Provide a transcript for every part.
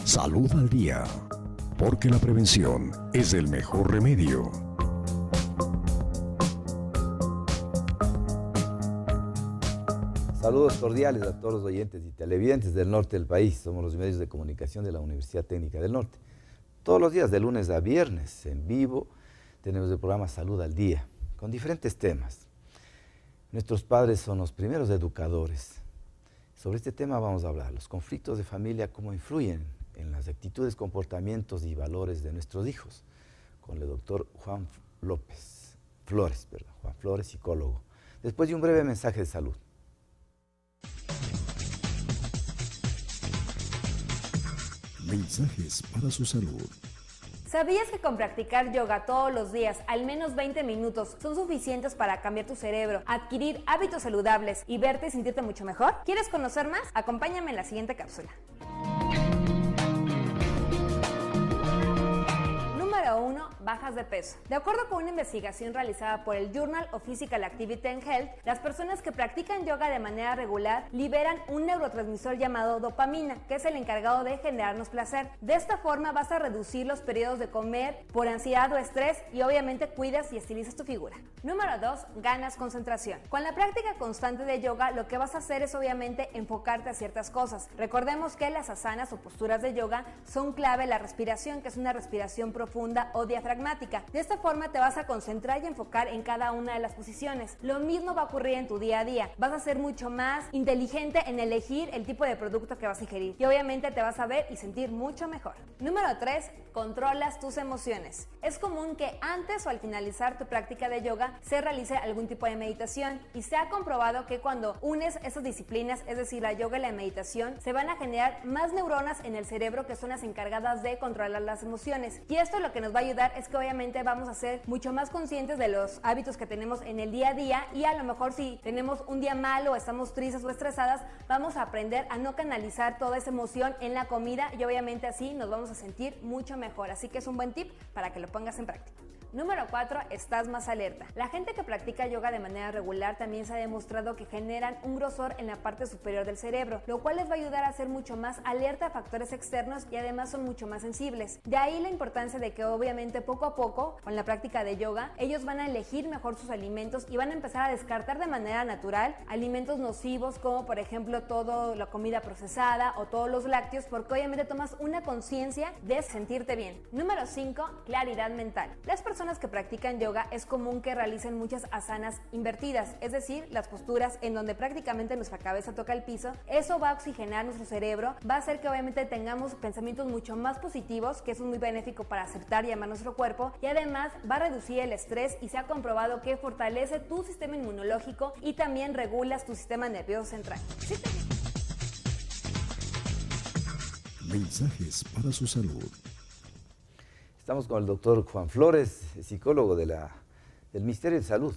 Salud al día, porque la prevención es el mejor remedio. Saludos cordiales a todos los oyentes y televidentes del norte del país. Somos los medios de comunicación de la Universidad Técnica del Norte. Todos los días, de lunes a viernes, en vivo, tenemos el programa Salud al Día, con diferentes temas. Nuestros padres son los primeros educadores. Sobre este tema vamos a hablar, los conflictos de familia, cómo influyen en las actitudes, comportamientos y valores de nuestros hijos, con el doctor Juan Flores, psicólogo. Después de un breve mensaje de salud. Mensajes para su salud. ¿Sabías que con practicar yoga todos los días, al menos 20 minutos, son suficientes para cambiar tu cerebro, adquirir hábitos saludables y verte y sentirte mucho mejor? ¿Quieres conocer más? Acompáñame en la siguiente cápsula. Número 1. Bajas de peso. De acuerdo con una investigación realizada por el Journal of Physical Activity and Health, las personas que practican yoga de manera regular liberan un neurotransmisor llamado dopamina, que es el encargado de generarnos placer. De esta forma vas a reducir los periodos de comer por ansiedad o estrés y obviamente cuidas y estilizas tu figura. Número 2. Ganas concentración. Con la práctica constante de yoga, lo que vas a hacer es obviamente enfocarte a ciertas cosas. Recordemos que las asanas o posturas de yoga son clave en la respiración, que es una respiración profunda o diafragmática. De esta forma te vas a concentrar y enfocar en cada una de las posiciones. Lo mismo va a ocurrir en tu día a día. Vas a ser mucho más inteligente en elegir el tipo de producto que vas a ingerir y obviamente te vas a ver y sentir mucho mejor. Número 3. Controlas tus emociones. Es común que antes o al finalizar tu práctica de yoga se realice algún tipo de meditación y se ha comprobado que cuando unes esas disciplinas, es decir, la yoga y la meditación, se van a generar más neuronas en el cerebro que son las encargadas de controlar las emociones. Y esto lo que nos va a ayudar es que obviamente vamos a ser mucho más conscientes de los hábitos que tenemos en el día a día y a lo mejor si tenemos un día malo o estamos tristes o estresadas, vamos a aprender a no canalizar toda esa emoción en la comida y obviamente así nos vamos a sentir mucho mejor. Así que es un buen tip para que lo pongas en práctica. Número 4. Estás más alerta. La gente que practica yoga de manera regular también se ha demostrado que generan un grosor en la parte superior del cerebro, lo cual les va a ayudar a ser mucho más alerta a factores externos y además son mucho más sensibles. De ahí la importancia de que obviamente poco a poco, con la práctica de yoga, ellos van a elegir mejor sus alimentos y van a empezar a descartar de manera natural alimentos nocivos como por ejemplo toda la comida procesada o todos los lácteos, porque obviamente tomas una conciencia de sentirte bien. Número 5. Claridad mental. Las personas que practican yoga es común que realicen muchas asanas invertidas, es decir, las posturas en donde prácticamente nuestra cabeza toca el piso. Eso va a oxigenar nuestro cerebro, va a hacer que obviamente tengamos pensamientos mucho más positivos, que eso es muy benéfico para aceptar y amar nuestro cuerpo, y además va a reducir el estrés y se ha comprobado que fortalece tu sistema inmunológico y también regulas tu sistema nervioso central. Mensajes para su salud. Estamos con el doctor Juan Flores, psicólogo del Ministerio de Salud,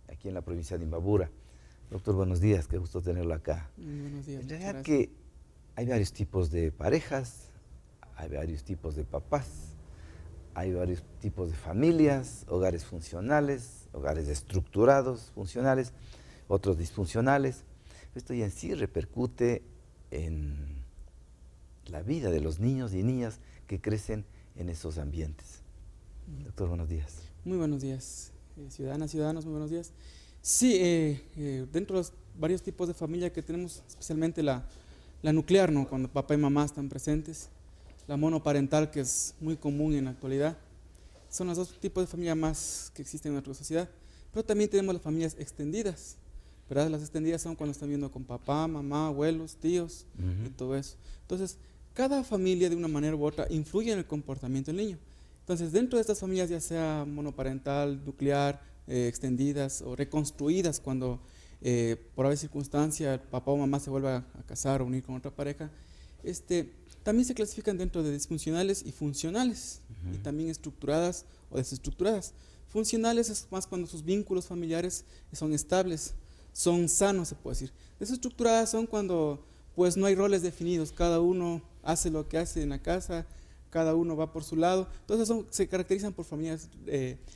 aquí en la provincia de Imbabura. Doctor, buenos días, qué gusto tenerlo acá. Buenos días. En realidad que hay varios tipos de parejas, hay varios tipos de papás, hay varios tipos de familias, hogares funcionales, hogares estructurados, funcionales, otros disfuncionales. Esto ya en sí repercute en la vida de los niños y niñas que crecen en esos ambientes. Doctor, buenos días. Muy buenos días, ciudadanas, ciudadanos, muy buenos días. Sí, dentro de los varios tipos de familia que tenemos, especialmente la nuclear, ¿no? Cuando papá y mamá están presentes, la monoparental, que es muy común en la actualidad, son los dos tipos de familia más que existen en nuestra sociedad. Pero también tenemos las familias extendidas, ¿verdad? Las extendidas son cuando están viviendo con papá, mamá, abuelos, tíos y todo eso. Entonces, cada familia de una manera u otra influye en el comportamiento del niño. Entonces, dentro de estas familias, ya sea monoparental, nuclear, extendidas o reconstruidas, cuando por alguna circunstancia el papá o mamá se vuelve a casar o unir con otra pareja, también se clasifican dentro de disfuncionales y funcionales, y también estructuradas o desestructuradas. Funcionales es más cuando sus vínculos familiares son estables, son sanos, se puede decir. Desestructuradas son cuando pues no hay roles definidos, cada uno hace lo que hace en la casa, cada uno va por su lado. Entonces se caracterizan por familias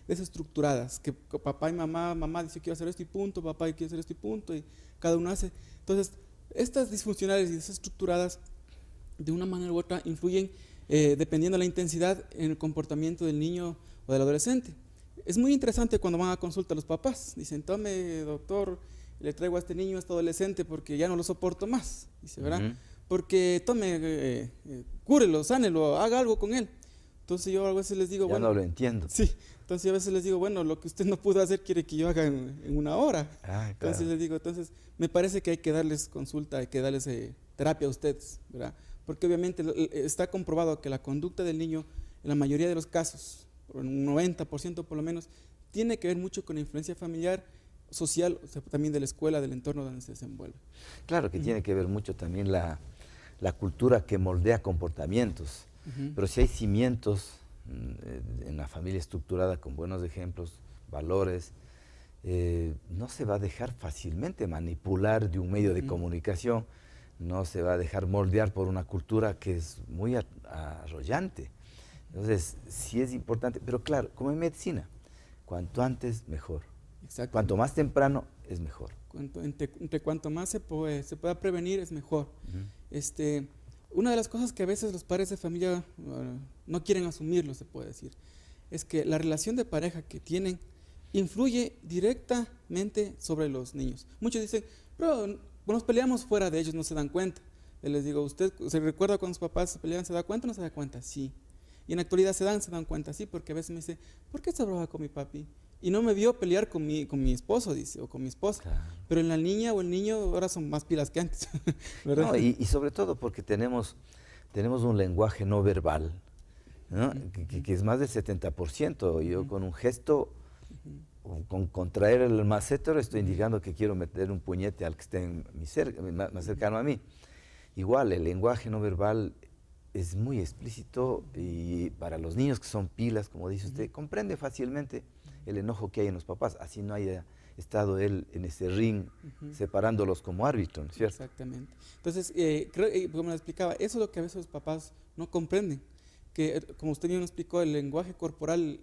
desestructuradas, que papá y mamá dice quiero hacer esto y punto, papá quiere hacer esto y punto, y cada uno hace. Entonces, estas disfuncionales y desestructuradas de una manera u otra influyen, dependiendo de la intensidad, en el comportamiento del niño o del adolescente. Es muy interesante cuando van a consulta los papás. Dicen, tome, doctor, le traigo a este niño, a este adolescente, porque ya no lo soporto más. Dice, ¿verdad? Porque tome, cúrelo, sánelo, haga algo con él. Entonces yo a veces les digo, ya bueno, no lo entiendo. Sí, entonces yo a veces les digo, bueno, lo que usted no pudo hacer quiere que yo haga en una hora. Claro. Entonces les digo, entonces me parece que hay que darles consulta, hay que darles terapia a ustedes, ¿verdad? Porque obviamente está comprobado que la conducta del niño, en la mayoría de los casos, por un 90% por lo menos, tiene que ver mucho con la influencia familiar, social, o sea, también de la escuela, del entorno donde se desenvuelve. Claro que tiene que ver mucho también la cultura que moldea comportamientos. Pero si hay cimientos en la familia estructurada con buenos ejemplos, valores, no se va a dejar fácilmente manipular de un medio de comunicación, no se va a dejar moldear por una cultura que es muy arrollante. Entonces, sí es importante, pero claro, como en medicina, cuanto antes mejor. Cuanto más temprano es mejor. Entre cuanto más se pueda prevenir es mejor. Una de las cosas que a veces los padres de familia no quieren asumirlo, se puede decir, es que la relación de pareja que tienen influye directamente sobre los niños. Muchos dicen, pero nos peleamos fuera de ellos, no se dan cuenta. Yo les digo, ¿usted se recuerda cuando sus papás se peleaban, se da cuenta o no se da cuenta? Sí. Y en la actualidad se dan cuenta, sí, porque a veces me dice, ¿por qué se brava con mi papi? Y no me vio pelear con mi esposo, dice, o con mi esposa. Claro. Pero en la niña o el niño ahora son más pilas que antes, ¿verdad? No, y sobre todo porque tenemos un lenguaje no verbal, ¿no? Que es más del 70%. Yo con un gesto, con contraer el masseter, estoy indicando que quiero meter un puñete al que esté más cercano a mí. Igual, el lenguaje no verbal es muy explícito y para los niños que son pilas, como dice usted, comprende fácilmente el enojo que hay en los papás, así no haya estado él en ese ring separándolos como árbitro, ¿no es cierto? Exactamente. Entonces, como le explicaba, eso es lo que a veces los papás no comprenden, que como usted bien nos explicó, el lenguaje corporal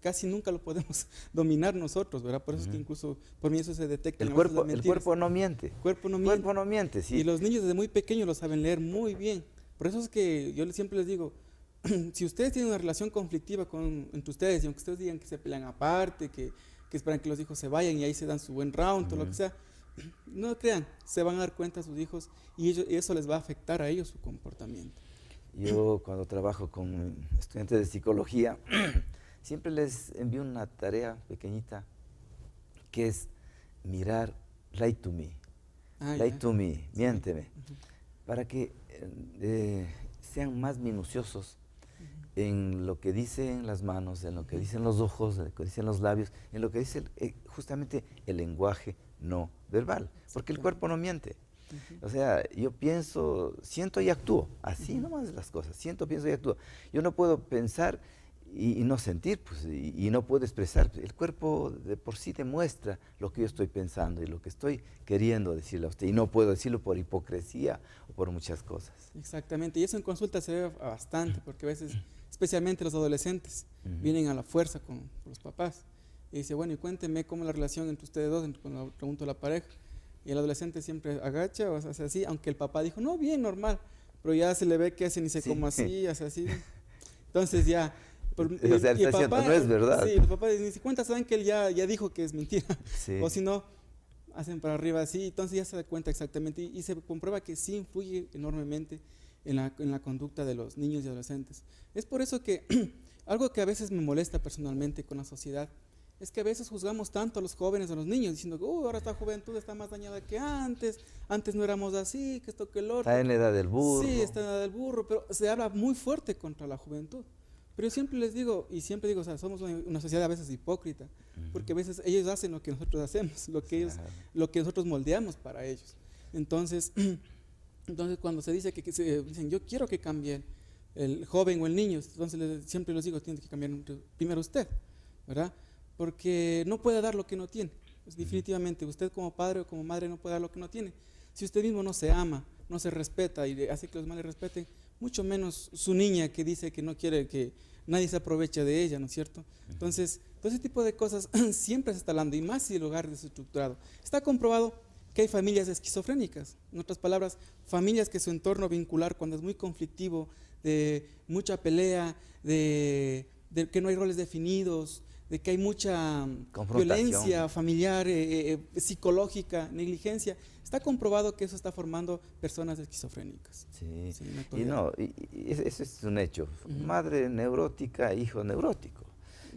casi nunca lo podemos dominar nosotros, ¿verdad? Por eso es que incluso por mí eso se detecta. El cuerpo no miente. El cuerpo no miente, sí. Y los niños desde muy pequeños lo saben leer muy bien. Por eso es que yo siempre les digo, si ustedes tienen una relación conflictiva entre ustedes, y aunque ustedes digan que se pelean aparte, que esperan que los hijos se vayan y ahí se dan su buen round o lo que sea, no crean, se van a dar cuenta sus hijos y eso les va a afectar a ellos su comportamiento. Yo cuando trabajo con estudiantes de psicología, siempre les envío una tarea pequeñita que es mirar, lie to me, miénteme, para que sean más minuciosos en lo que dicen las manos, en lo que dicen los ojos, en lo que dicen los labios, en lo que dice justamente el lenguaje no verbal, porque el cuerpo no miente. O sea, yo pienso, siento y actúo, así nomás las cosas, siento, pienso y actúo. Yo no puedo pensar y no sentir, pues, y no puedo expresar. El cuerpo de por sí demuestra lo que yo estoy pensando y lo que estoy queriendo decirle a usted, y no puedo decirlo por hipocresía o por muchas cosas. Exactamente, y eso en consulta se ve bastante, porque a veces, especialmente los adolescentes, vienen a la fuerza con los papás, y dice, bueno, y cuénteme cómo es la relación entre ustedes dos, cuando pregunto a la pareja, y el adolescente siempre agacha o hace así, aunque el papá dijo, no, bien, normal, pero ya se le ve que hace ni sé cómo así, hace así, entonces ya... O sea, el papá, no es verdad. Sí, los papás ni se cuenta, saben que él ya dijo que es mentira, o si no, hacen para arriba así, entonces ya se da cuenta exactamente, y se comprueba que sí influye enormemente en la conducta de los niños y adolescentes. Es por eso que algo que a veces me molesta personalmente con la sociedad es que a veces juzgamos tanto a los jóvenes, a los niños, diciendo que ahora esta juventud está más dañada que antes no éramos así, que esto, que el otro. Está en la edad del burro. Sí, está en la edad del burro, pero se habla muy fuerte contra la juventud. Pero yo siempre les digo, o sea, somos una sociedad a veces hipócrita, porque a veces ellos hacen lo que nosotros hacemos, lo que nosotros moldeamos para ellos. Entonces cuando se dice que dicen, yo quiero que cambie el joven o el niño, entonces siempre les digo, tiene que cambiar primero usted, ¿verdad? Porque no puede dar lo que no tiene. Pues definitivamente, usted como padre o como madre no puede dar lo que no tiene. Si usted mismo no se ama, no se respeta y hace que los demás le respeten, mucho menos su niña que dice que no quiere que nadie se aproveche de ella, ¿no es cierto? Entonces, todo ese tipo de cosas siempre se está hablando, y más si el hogar es desestructurado. Está comprobado que hay familias esquizofrénicas. En otras palabras, familias que su entorno vincular, cuando es muy conflictivo, de mucha pelea, de que no hay roles definidos, de que hay mucha violencia familiar, psicológica, negligencia. Está comprobado que eso está formando personas esquizofrénicas. Sí, sí, y eso es un hecho. Madre neurótica, hijo neurótico.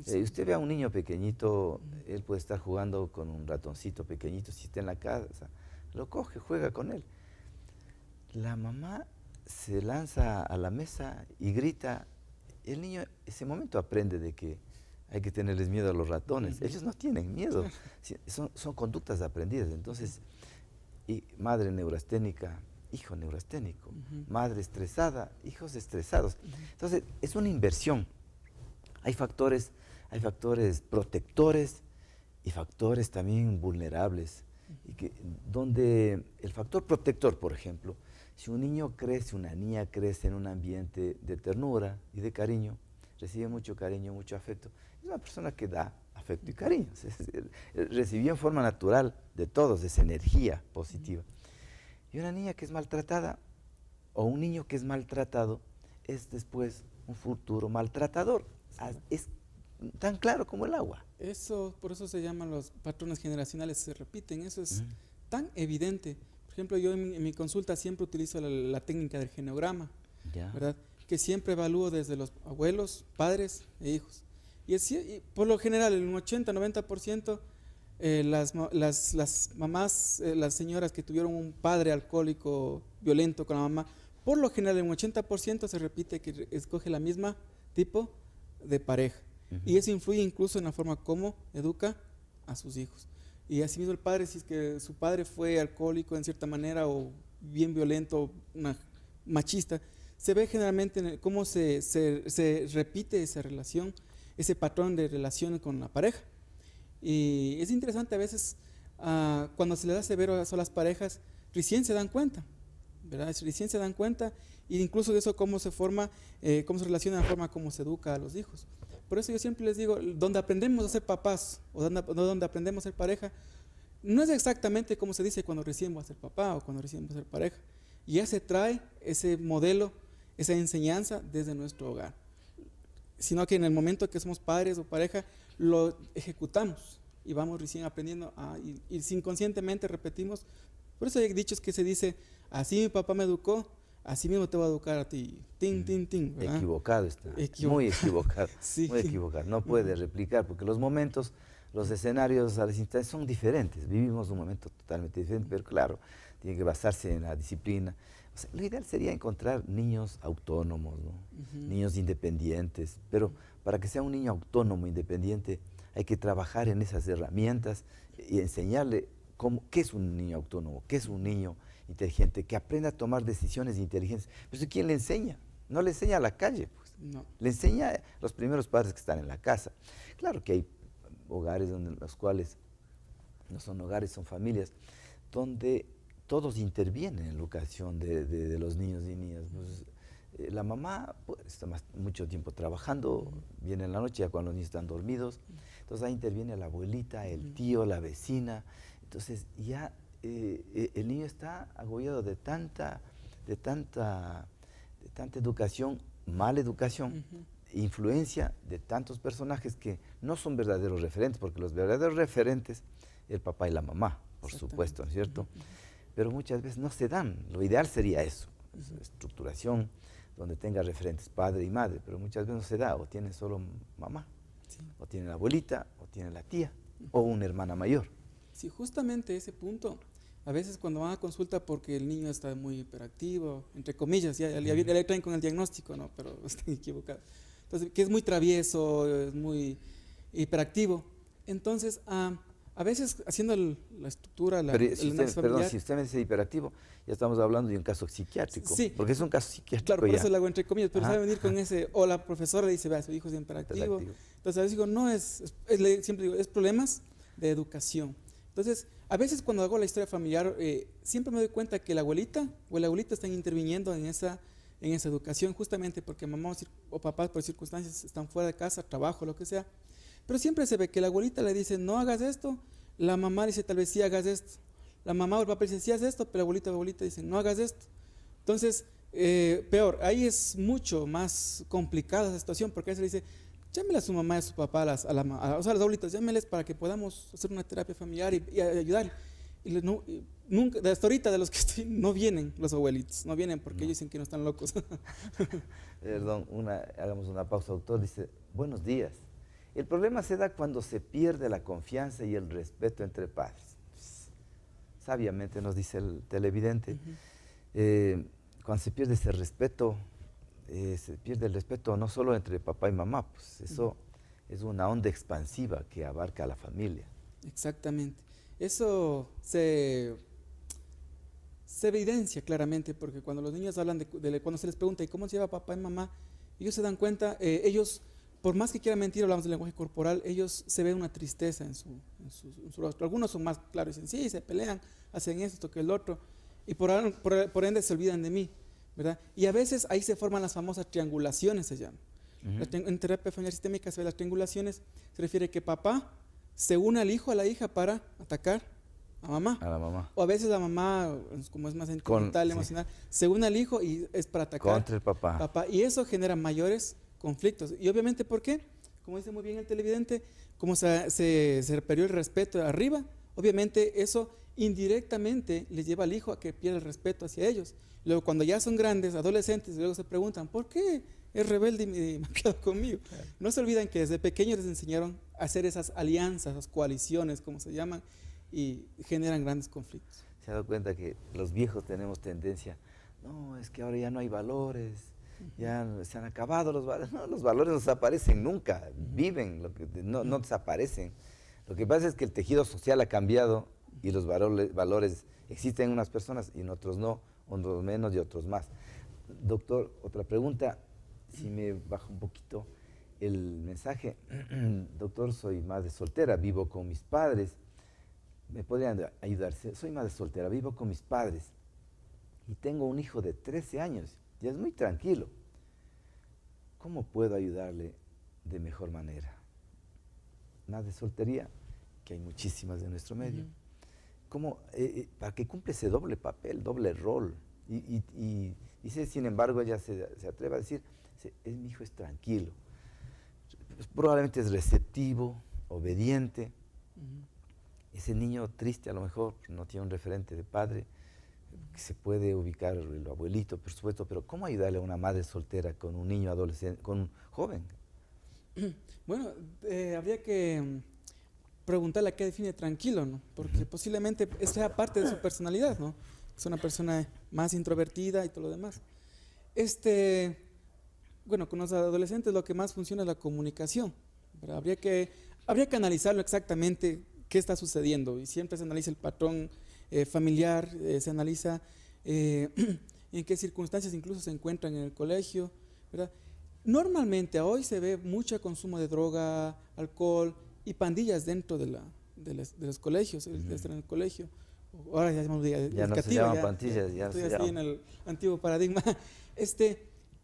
Sí. Usted ve a un niño pequeñito, él puede estar jugando con un ratoncito pequeñito, si está en la casa, lo coge, juega con él. La mamá se lanza a la mesa y grita. El niño en ese momento aprende de que hay que tenerles miedo a los ratones. Ellos no tienen miedo, son conductas aprendidas. Entonces, y madre neurasténica, hijo neurasténico, madre estresada, hijos estresados. Entonces, es una inversión. Hay factores protectores y factores también vulnerables. Y donde el factor protector, por ejemplo, si un niño crece, una niña crece en un ambiente de ternura y de cariño, recibe mucho cariño, mucho afecto, es una persona que da afecto y cariño. Recibió en forma natural de todos esa energía positiva. Y una niña que es maltratada o un niño que es maltratado es después un futuro maltratador. Es tan claro como el agua. Por eso se llaman los patrones generacionales, se repiten, eso es tan evidente. Por ejemplo, yo en mi consulta siempre utilizo la técnica del genograma, ¿verdad? Que siempre evalúo desde los abuelos, padres e hijos. Y por lo general, en un 80-90%, las mamás, las señoras que tuvieron un padre alcohólico violento con la mamá, por lo general en un 80% se repite que escoge la misma tipo de pareja. Y eso influye incluso en la forma como educa a sus hijos. Y asimismo el padre, si es que su padre fue alcohólico en cierta manera o bien violento, machista, se ve generalmente en cómo se repite esa relación, ese patrón de relación con la pareja. Y es interesante a veces, cuando se les da severo a las parejas, recién se dan cuenta, ¿verdad? Recién se dan cuenta, e incluso de eso cómo se forma, cómo se relaciona la forma como se educa a los hijos. Por eso yo siempre les digo, donde aprendemos a ser papás o donde aprendemos a ser pareja, no es exactamente como se dice cuando recién va a ser papá o cuando recién va a ser pareja. Ya se trae ese modelo, esa enseñanza desde nuestro hogar. Sino que en el momento que somos padres o pareja, lo ejecutamos y vamos recién aprendiendo y inconscientemente repetimos. Por eso hay dichos que se dice, así mi papá me educó, así mismo te voy a educar a ti. Tin, tin, tin, ¿verdad? Equivocado está. Muy equivocado. Sí. Muy equivocado. No puede replicar porque los momentos, los escenarios a las instancias son diferentes. Vivimos un momento totalmente diferente, pero claro, tiene que basarse en la disciplina. O sea, lo ideal sería encontrar niños autónomos, ¿no? Niños independientes, pero para que sea un niño autónomo, independiente, hay que trabajar en esas herramientas y enseñarle qué es un niño autónomo, qué es un niño inteligente, que aprenda a tomar decisiones inteligentes. Pero ¿quién le enseña? No le enseña a la calle, pues. No. Le enseña a los primeros padres que están en la casa. Claro que hay hogares los cuales no son hogares, son familias, donde todos intervienen en la educación de los niños y niñas. Pues, la mamá está mucho tiempo trabajando, viene en la noche ya cuando los niños están dormidos, entonces ahí interviene la abuelita, el tío, la vecina, entonces ya el niño está agobiado de tanta educación, mala educación, influencia de tantos personajes que no son verdaderos referentes, porque los verdaderos referentes, el papá y la mamá, por supuesto, ¿no es cierto? Pero muchas veces no se dan. Lo ideal sería eso, estructuración donde tenga referentes padre y madre, pero muchas veces no se da, o tiene solo mamá, o tiene la abuelita, o tiene la tía, o una hermana mayor. Sí, justamente ese punto. A veces cuando van a consulta porque el niño está muy hiperactivo, entre comillas, ya le traen con el diagnóstico, ¿no? Pero están equivocados. Entonces, que es muy travieso, es muy hiperactivo. Entonces, a veces haciendo la estructura, pero si usted me dice hiperactivo, ya estamos hablando de un caso psiquiátrico, sí, porque es un caso psiquiátrico. Claro, por ya. eso lo hago entre comillas, pero sabe venir con ese, o la profesora le dice, vea, su hijo es hiperactivo. Entonces a veces digo, no siempre digo, es problemas de educación. Entonces, a veces cuando hago la historia familiar, siempre me doy cuenta que la abuelita o el abuelito están interviniendo en esa educación, justamente porque mamá o papá por circunstancias están fuera de casa, trabajo, lo que sea. Pero siempre se ve que la abuelita le dice, no hagas esto, la mamá dice, tal vez sí hagas esto. la mamá o el papá dice, sí, haz esto, pero la abuelita dice, no hagas esto. Entonces, peor, ahí es mucho más complicada esa situación, porque a veces le dice, llámele a su mamá y a su papá, a las abuelitas, llámeles para que podamos hacer una terapia familiar y ayudar. Y nunca, hasta ahorita de los que estoy, no vienen los abuelitos, no vienen porque ellos dicen que no están locos. Perdón, hagamos una pausa, doctor. Dice, buenos días. El problema se da cuando se pierde la confianza y el respeto entre padres. Sabiamente nos dice el televidente. Cuando se pierde ese respeto, se pierde el respeto no solo entre papá y mamá, pues eso es una onda expansiva que abarca a la familia. Exactamente. Eso se evidencia claramente porque cuando los niños hablan cuando se les pregunta ¿y cómo se lleva papá y mamá? Ellos se dan cuenta, ellos, por más que quieran mentir, hablamos del lenguaje corporal, ellos se ven una tristeza en su rostro. Algunos son más claros, dicen, sí, se pelean, hacen esto, que el otro, y por ende se olvidan de mí, ¿verdad? Y a veces ahí se forman las famosas triangulaciones, se llaman. En terapia familiar sistémica se ve las triangulaciones, se refiere que papá se une al hijo, a la hija para atacar a mamá. A la mamá. O a veces la mamá, como es más sentimental, emocional, se une al hijo y es para atacar contra el papá. Y eso genera mayores conflictos. Y obviamente, ¿por qué? Como dice muy bien el televidente, como se perdió el respeto de arriba, obviamente eso indirectamente les lleva al hijo a que pierda el respeto hacia ellos. Luego cuando ya son grandes, adolescentes, luego se preguntan, ¿por qué es rebelde y malcriado conmigo? Claro. No se olvidan que desde pequeños les enseñaron a hacer esas alianzas, esas coaliciones, como se llaman, y generan grandes conflictos. Se ha dado cuenta que los viejos tenemos tendencia, no, es que ahora ya no hay valores, ya se han acabado los valores. No, los valores no desaparecen nunca, viven, no desaparecen. Lo que pasa es que el tejido social ha cambiado y los valores existen en unas personas y en otros no, unos menos y otros más. Doctor, otra pregunta, si me baja un poquito el mensaje. Doctor, soy madre soltera, vivo con mis padres. ¿Me podrían ayudar? Soy madre soltera, vivo con mis padres y tengo un hijo de 13 años, ya es muy tranquilo. ¿Cómo puedo ayudarle de mejor manera? Madre soltería, que hay muchísimas en nuestro medio. ¿Cómo, para que cumple ese doble papel, doble rol? Y dice, sin embargo, ella se atreve a decir, mi hijo es tranquilo, probablemente es receptivo, obediente. Ese niño triste a lo mejor no tiene un referente de padre, que se puede ubicar el abuelito, por supuesto, pero ¿cómo ayudarle a una madre soltera con un niño adolescente, con un joven? Bueno, habría que preguntarle a qué define tranquilo, ¿no? Porque posiblemente sea parte de su personalidad, ¿no? Es una persona más introvertida y todo lo demás. Bueno, con los adolescentes lo que más funciona es la comunicación, pero habría que analizarlo exactamente qué está sucediendo y siempre se analiza el patrón familiar, se analiza en qué circunstancias incluso se encuentran en el colegio, ¿verdad? Normalmente hoy se ve mucho consumo de droga, alcohol y pandillas dentro de los colegios, en el colegio. Ahora ya no se llaman pandillas, ya se llaman. En el antiguo paradigma.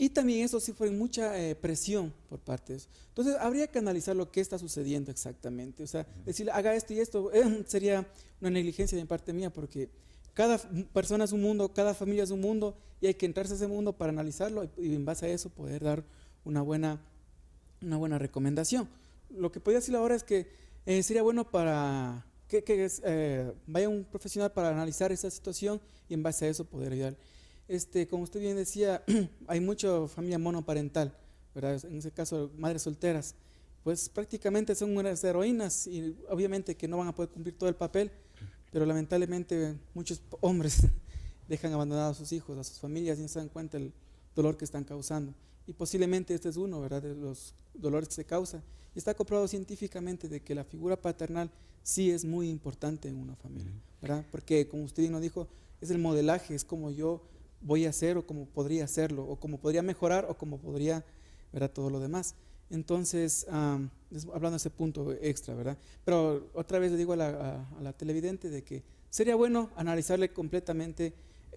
Y también eso sí fue mucha presión por parte de eso. Entonces habría que analizar lo que está sucediendo exactamente. O sea, decirle, haga esto y esto, sería una negligencia de parte mía, porque cada persona es un mundo, cada familia es un mundo, y hay que entrarse a ese mundo para analizarlo y en base a eso poder dar una buena recomendación. Lo que podría decir ahora es que sería bueno para que vaya un profesional para analizar esa situación y en base a eso poder ayudar. Como usted bien decía, hay mucha familia monoparental, ¿verdad? En ese caso, madres solteras, pues prácticamente son unas heroínas y obviamente que no van a poder cumplir todo el papel, pero lamentablemente muchos hombres dejan abandonados a sus hijos, a sus familias y no se dan cuenta del dolor que están causando. Y posiblemente este es uno, ¿verdad?, de los dolores que se causa. Y está comprobado científicamente de que la figura paternal sí es muy importante en una familia, ¿verdad? Porque como usted bien nos dijo, es el modelaje, es como yo voy a hacer o como podría hacerlo, o como podría mejorar o como podría, ¿verdad?, todo lo demás. Entonces, hablando de ese punto extra, ¿verdad? Pero otra vez le digo a la televidente de que sería bueno analizarle completamente,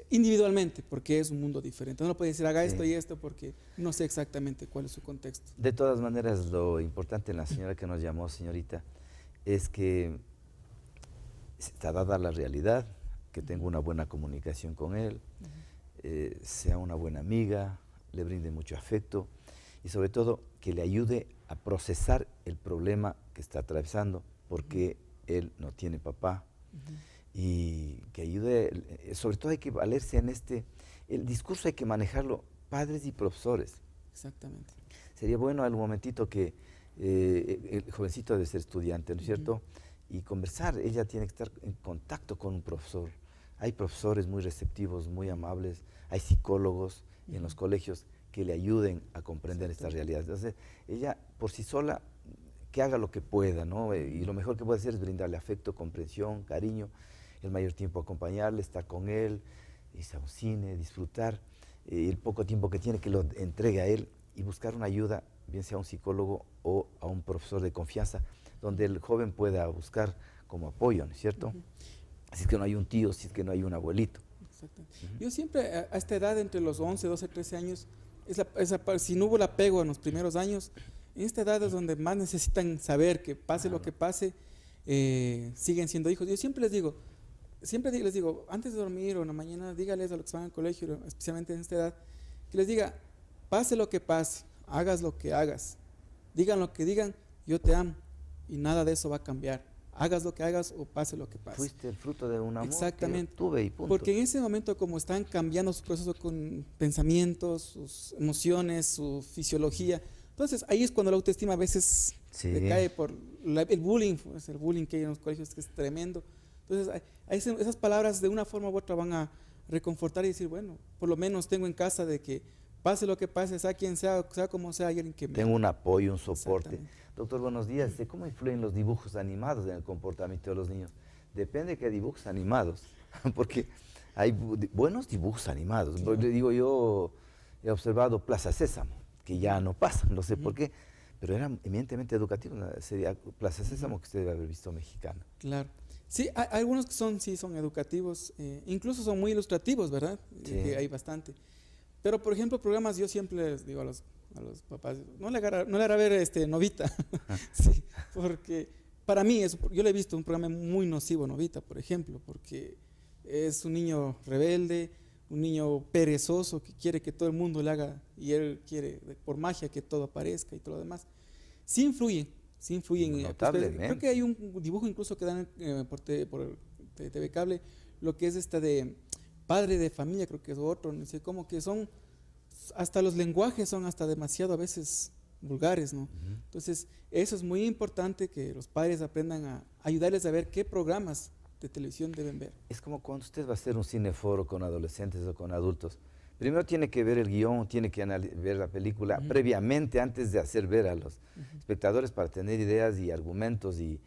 individualmente, porque es un mundo diferente. No lo puede decir, haga esto y esto, porque no sé exactamente cuál es su contexto. De todas maneras, lo importante en la señora que nos llamó, señorita, es que está dada la realidad. que tenga una buena comunicación con él, sea una buena amiga, le brinde mucho afecto y sobre todo que le ayude a procesar el problema que está atravesando porque él no tiene papá. Y que ayude, sobre todo hay que valerse en el discurso hay que manejarlo padres y profesores. Exactamente. Sería bueno al momentito que el jovencito debe ser estudiante, ¿no es cierto? Y conversar, ella tiene que estar en contacto con un profesor. Hay profesores muy receptivos, muy amables, hay psicólogos en los colegios que le ayuden a comprender esta realidad. Entonces, ella por sí sola, que haga lo que pueda, ¿no? Y lo mejor que puede hacer es brindarle afecto, comprensión, cariño, el mayor tiempo acompañarle, estar con él, irse a un cine, disfrutar, el poco tiempo que tiene que lo entregue a él y buscar una ayuda, bien sea a un psicólogo o a un profesor de confianza, donde el joven pueda buscar como apoyo, ¿no es cierto? Si es que no hay un tío, si es que no hay un abuelito. Exacto. Yo siempre a esta edad, entre los 11, 12, 13 años, si no hubo el apego en los primeros años, en esta edad es donde más necesitan saber que pase lo que pase, siguen siendo hijos. Yo siempre les digo, antes de dormir o en la mañana, dígales a los que van al colegio, especialmente en esta edad, que les diga, pase lo que pase, hagas lo que hagas, digan lo que digan, yo te amo y nada de eso va a cambiar. Hagas lo que hagas o pase lo que pase. Fuiste el fruto de un amor Exactamente. que tuve y punto. Porque en ese momento, como están cambiando su proceso con pensamientos, sus emociones, su fisiología, entonces ahí es cuando la autoestima a veces decae por el bullying, pues, el bullying que hay en los colegios, que es tremendo. Entonces esas palabras de una forma u otra van a reconfortar y decir, bueno, por lo menos tengo en casa de que pase lo que pase, sea quien sea como sea, hay alguien que me... Tengo un apoyo, un soporte. Doctor, buenos días. ¿Cómo influyen los dibujos animados en el comportamiento de los niños? Depende de qué dibujos animados, porque hay buenos dibujos animados. Claro. Le digo, yo he observado Plaza Sésamo, que ya no pasan, no sé por qué, pero eran eminentemente educativos. Sería Plaza Sésamo que usted debe haber visto mexicana. Claro. Sí, hay algunos que son educativos, incluso son muy ilustrativos, ¿verdad? Sí. Que hay bastante. Pero, por ejemplo, programas, yo siempre les digo a los papás, no le hará ver Novita, sí, porque para mí, yo le he visto un programa muy nocivo, Novita, por ejemplo, porque es un niño rebelde, un niño perezoso que quiere que todo el mundo le haga, y él quiere, por magia, que todo aparezca y todo lo demás. Sí influyen. Notablemente. Creo que hay un dibujo incluso que dan por TV Cable, lo que es de padre de familia, creo que es otro, no sé, como que son, hasta los lenguajes son hasta demasiado a veces vulgares, ¿no? Entonces, eso es muy importante, que los padres aprendan a ayudarles a ver qué programas de televisión deben ver. Es como cuando usted va a hacer un cineforo con adolescentes o con adultos. Primero tiene que ver el guión, tiene que ver la película previamente, antes de hacer ver a los espectadores, para tener ideas y argumentos y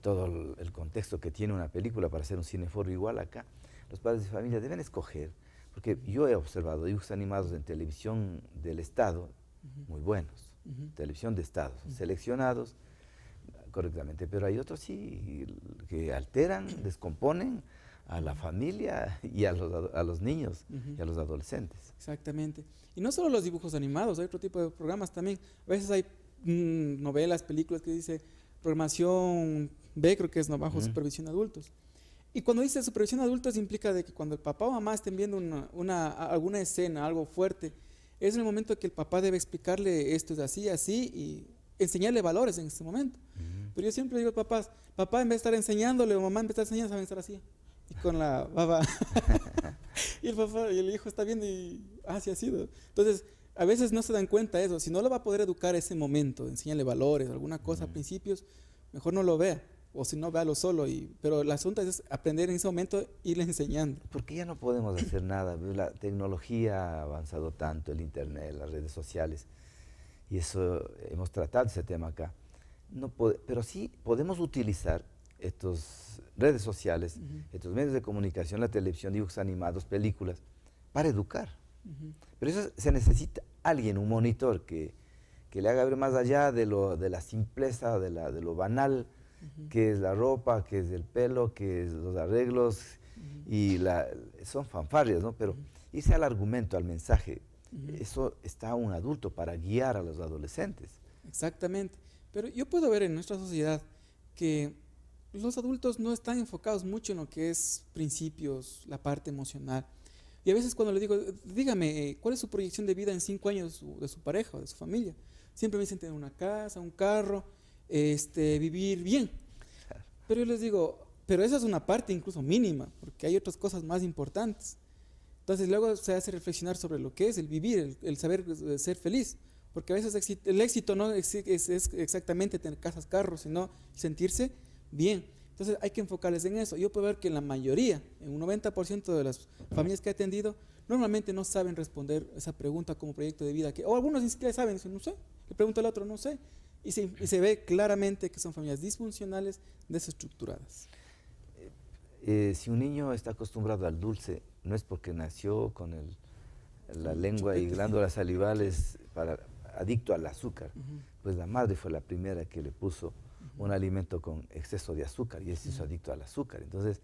todo el contexto que tiene una película para hacer un cineforo. Igual acá, los padres de familia deben escoger, porque yo he observado dibujos animados en televisión del Estado, muy buenos, televisión de Estado, seleccionados correctamente, pero hay otros sí que alteran, descomponen a la familia y a los niños y a los adolescentes. Exactamente. Y no solo los dibujos animados, hay otro tipo de programas también. A veces hay novelas, películas que dice programación B, creo que es, ¿no?, bajo supervisión de adultos. Y cuando dice supervisión de adultos implica de que cuando el papá o mamá estén viendo alguna escena, algo fuerte, es en el momento que el papá debe explicarle esto es así, así, y enseñarle valores en ese momento. Pero yo siempre digo, papás, papá en vez de estar enseñándole o mamá en vez de estar enseñando, saben estar así. Y con la baba. Y el papá y el hijo está viendo y así ha sido. Entonces, a veces no se dan cuenta de eso. Si no lo va a poder educar ese momento, enseñarle valores, alguna cosa, principios, mejor no lo vea. O si no, véalo solo. Pero el asunto es aprender en ese momento, irle enseñando. Porque ya no podemos hacer nada. La tecnología ha avanzado tanto, el internet, las redes sociales. Y eso, hemos tratado ese tema acá. Pero sí podemos utilizar estas redes sociales, estos medios de comunicación, la televisión, dibujos animados, películas, para educar. Pero eso se necesita alguien, un monitor, que le haga ver más allá de la simpleza, de lo banal, que es la ropa, que es el pelo, que es los arreglos, y son fanfarrias, ¿no? Pero irse al argumento, al mensaje, eso está un adulto para guiar a los adolescentes. Exactamente. Pero yo puedo ver en nuestra sociedad que los adultos no están enfocados mucho en lo que es principios, la parte emocional. Y a veces cuando le digo, dígame, ¿cuál es su proyección de vida en 5 años de su pareja o de su familia? Siempre me dicen tener una casa, un carro, vivir bien. Pero yo les digo, pero esa es una parte incluso mínima, porque hay otras cosas más importantes. Entonces luego se hace reflexionar sobre lo que es el vivir, el saber ser feliz. Porque a veces el éxito no es exactamente tener casas, carros, sino sentirse bien. Entonces hay que enfocarles en eso. Yo puedo ver que en la mayoría, en un 90% de las familias que he atendido, normalmente no saben responder esa pregunta como proyecto de vida. O algunos ni siquiera saben, dicen, no sé. Le pregunta al otro, no sé. Y se ve claramente que son familias disfuncionales, desestructuradas. Si un niño está acostumbrado al dulce, no es porque nació con la lengua y glándulas salivales adicto al azúcar. Pues la madre fue la primera que le puso un alimento con exceso de azúcar y él se hizo adicto al azúcar. Entonces,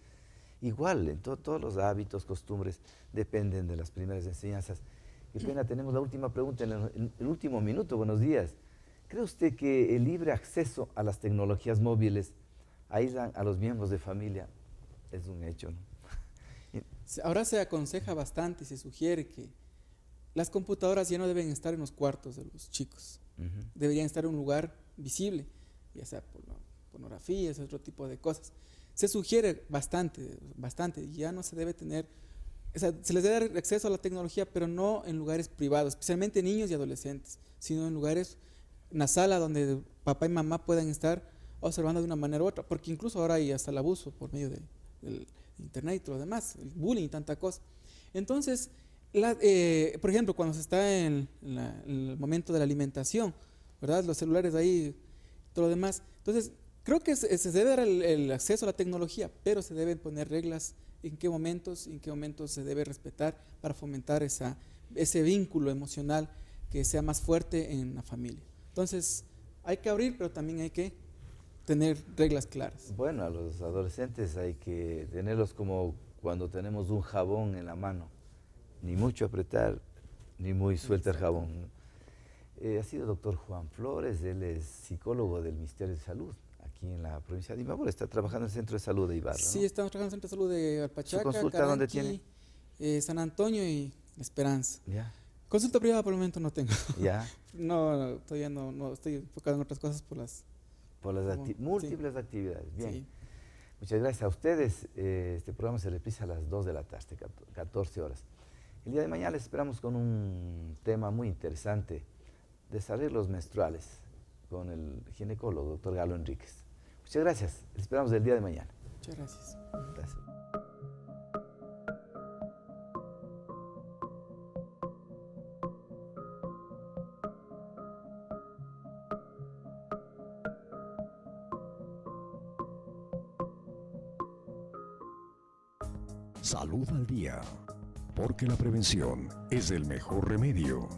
igual, en todos los hábitos, costumbres, dependen de las primeras enseñanzas. Qué pena, tenemos la última pregunta en el último minuto. Buenos días. ¿Cree usted que el libre acceso a las tecnologías móviles aíslan a los miembros de familia? Es un hecho, ¿no? Ahora se aconseja bastante y se sugiere que las computadoras ya no deben estar en los cuartos de los chicos. Deberían estar en un lugar visible, ya sea por pornografía, ese otro tipo de cosas. Se sugiere bastante, ya no se debe tener, o sea, se les debe dar acceso a la tecnología, pero no en lugares privados, especialmente niños y adolescentes, sino en lugares, una sala donde papá y mamá puedan estar observando de una manera u otra, porque incluso ahora hay hasta el abuso por medio del internet y todo lo demás, el bullying y tanta cosa. Entonces, por ejemplo, cuando se está en el momento de la alimentación, ¿verdad? Los celulares ahí, todo lo demás. Entonces, creo que se debe dar el acceso a la tecnología, pero se deben poner reglas en qué momentos se debe respetar para fomentar ese vínculo emocional que sea más fuerte en la familia. Entonces, hay que abrir, pero también hay que tener reglas claras. Bueno, a los adolescentes hay que tenerlos como cuando tenemos un jabón en la mano. Ni mucho apretar, ni muy suelta el jabón. Ha sido el doctor Juan Flores, él es psicólogo del Ministerio de Salud, aquí en la provincia de Ibarra. Está trabajando en el Centro de Salud de Ibarra, ¿no? Sí, estamos trabajando en el Centro de Salud de Alpachaca, ¿Su consulta Caranqui, dónde tiene? San Antonio y Esperanza. ¿Ya? Consulta privada por el momento no tengo. ¿Ya? No, todavía no estoy enfocado en otras cosas por las múltiples actividades. Bien. Sí. Muchas gracias a ustedes. Este programa se reprisa a las 2 de la tarde, 14 horas. El día de mañana les esperamos con un tema muy interesante, desarrollos menstruales, con el ginecólogo, doctor Galo Enríquez. Muchas gracias. Les esperamos el día de mañana. Muchas gracias. Gracias. Salud al día, porque la prevención es el mejor remedio.